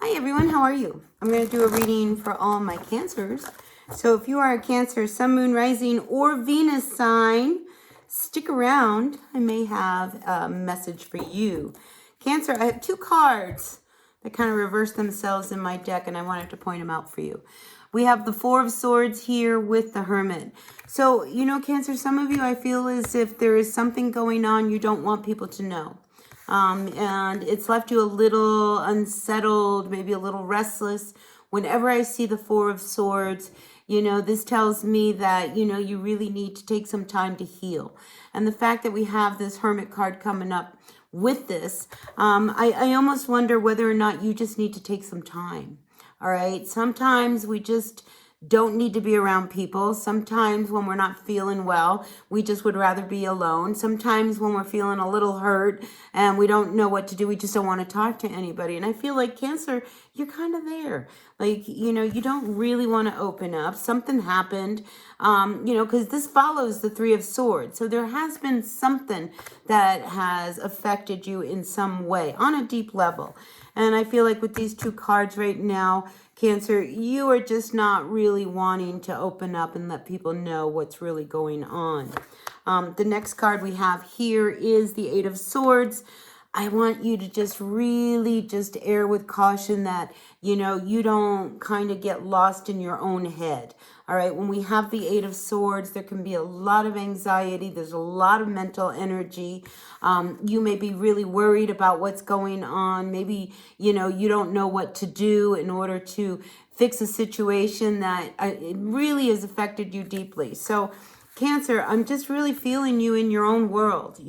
Hi everyone, how are you? I'm going to do a reading for all my Cancers. So if you are a Cancer, Sun, Moon, Rising, or Venus sign, stick around. I may have a message for you. Cancer, I have two cards that kind of reverse themselves in my deck, and I wanted to point them out for you. We have the Four of Swords here with the Hermit. So, Cancer, some of you, I feel as if there is something going on you don't want people to know. And it's left you a little unsettled, maybe a little restless. Whenever I see the Four of Swords, this tells me that, you really need to take some time to heal. And the fact that we have this Hermit card coming up with this, I almost wonder whether or not you just need to take some time. All right. Sometimes we just don't need to be around people. Sometimes when we're not feeling well, we just would rather be alone. Sometimes when we're feeling a little hurt and we don't know what to do, we just don't want to talk to anybody. And I feel like Cancer, you're kind of there. Like, you don't really want to open up. Something happened, because this follows the Three of Swords. So there has been something that has affected you in some way on a deep level. And I feel like with these two cards right now, Cancer, you are just not really wanting to open up and let people know what's really going on. The next card we have here is the Eight of Swords. I want you to just really just err with caution that, you don't kind of get lost in your own head. All right. When we have the Eight of Swords, there can be a lot of anxiety. There's a lot of mental energy. You may be really worried about what's going on. Maybe, you don't know what to do in order to fix a situation that it really has affected you deeply. So, Cancer, I'm just really feeling you in your own world,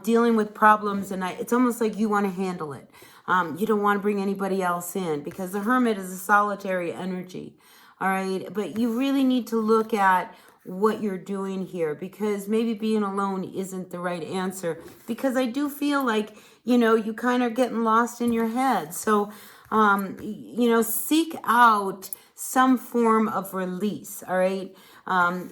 dealing with problems, and it's almost like you want to handle it. You don't want to bring anybody else in because the Hermit is a solitary energy, all right? But you really need to look at what you're doing here because maybe being alone isn't the right answer because I do feel like, you kind of getting lost in your head. So, seek out some form of release, all right?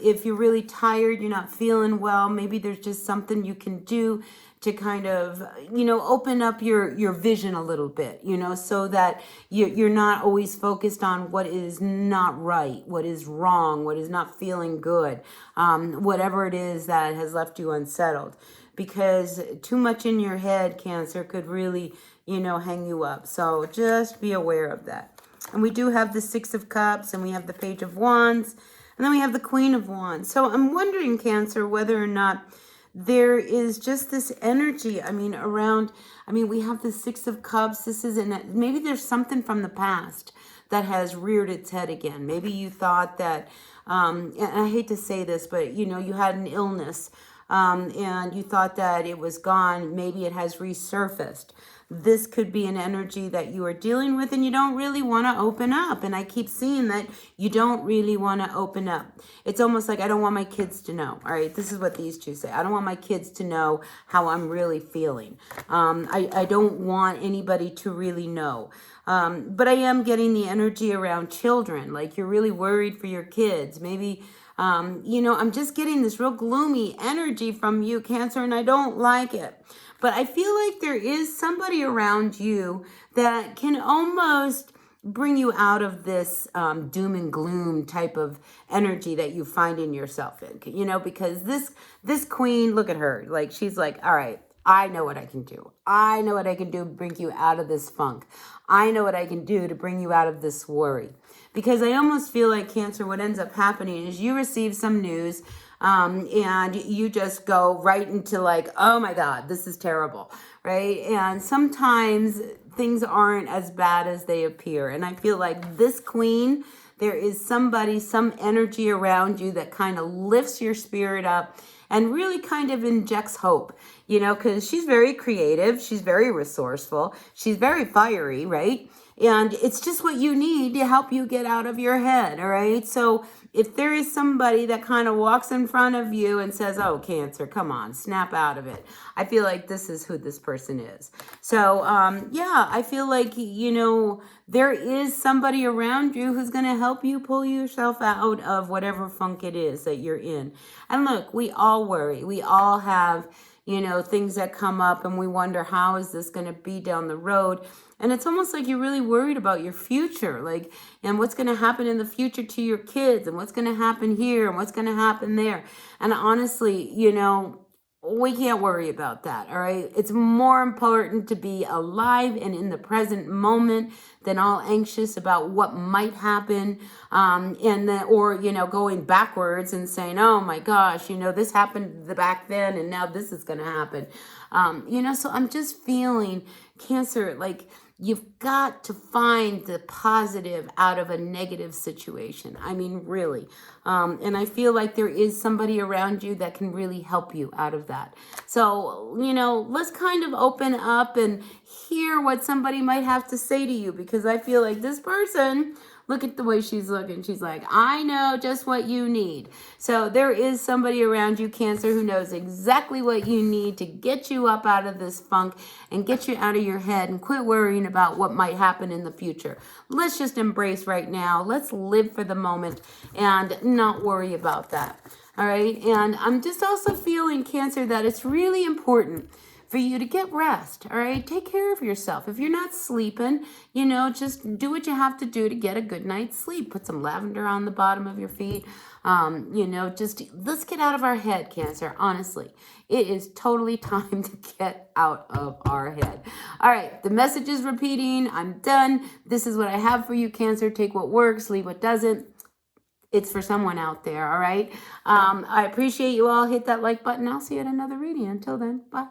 If you're really tired, you're not feeling well, maybe there's just something you can do to kind of, open up your vision a little bit, so that you're not always focused on what is not right, what is wrong, what is not feeling good, whatever it is that has left you unsettled. Because too much in your head, Cancer, could really, hang you up. So just be aware of that. And we do have the Six of Cups and we have the Page of Wands. And then we have the Queen of Wands. So I'm wondering, Cancer, whether or not there is just this energy. We have the Six of Cups. Maybe there's something from the past that has reared its head again. Maybe you thought that, and I hate to say this, but, you had an illness. And you thought that it was gone. Maybe it has resurfaced. This could be an energy that you are dealing with and you don't really want to open up. And I keep seeing that you don't really want to open up. It's almost like I don't want my kids to know. All right, this is what these two say. I don't want my kids to know how I'm really feeling. I don't want anybody to really know. But I am getting the energy around children. Like you're really worried for your kids. Maybe I'm just getting this real gloomy energy from you, Cancer, and I don't like it. But I feel like there is somebody around you that can almost bring you out of this doom and gloom type of energy that you find in yourself in, because this queen, look at her, like she's like, all right, I know what I can do. I know what I can do to bring you out of this funk. I know what I can do to bring you out of this worry. Because I almost feel like, Cancer, what ends up happening is you receive some news and you just go right into like, oh my God, this is terrible, right? And sometimes things aren't as bad as they appear. And I feel like this queen, there is somebody, some energy around you that kind of lifts your spirit up and really kind of injects hope, because she's very creative. She's very resourceful. She's very fiery, right? And it's just what you need to help you get out of your head, all right? So if there is somebody that kind of walks in front of you and says, oh, Cancer, come on, snap out of it, I feel like this is who this person is. So, I feel like, there is somebody around you who's going to help you pull yourself out of whatever funk it is that you're in. And look, we all worry. We all have, things that come up and we wonder, how is this going to be down the road? And it's almost like you're really worried about your future, like, and what's going to happen in the future to your kids, and what's going to happen here, and what's going to happen there. And honestly, we can't worry about that. All right. It's more important to be alive and in the present moment than all anxious about what might happen. Or going backwards and saying, oh my gosh, this happened back then and now this is going to happen. So I'm just feeling, Cancer, like, you've got to find the positive out of a negative situation. I mean, really. And I feel like there is somebody around you that can really help you out of that. So, let's kind of open up and hear what somebody might have to say to you, because I feel like this person, look at the way she's looking. She's like, I know just what you need. So there is somebody around you, Cancer, who knows exactly what you need to get you up out of this funk and get you out of your head and quit worrying about what might happen in the future. Let's just embrace right now. Let's live for the moment and not worry about that. All right. And I'm just also feeling, Cancer, that it's really important for you to get rest. All right. Take care of yourself. If you're not sleeping, just do what you have to do to get a good night's sleep. Put some lavender on the bottom of your feet. Just let's get out of our head, Cancer. Honestly, it is totally time to get out of our head. All right. The message is repeating. I'm done. This is what I have for you, Cancer. Take what works, leave what doesn't. It's for someone out there. All right. I appreciate you all. Hit that like button. I'll see you at another reading. Until then, bye.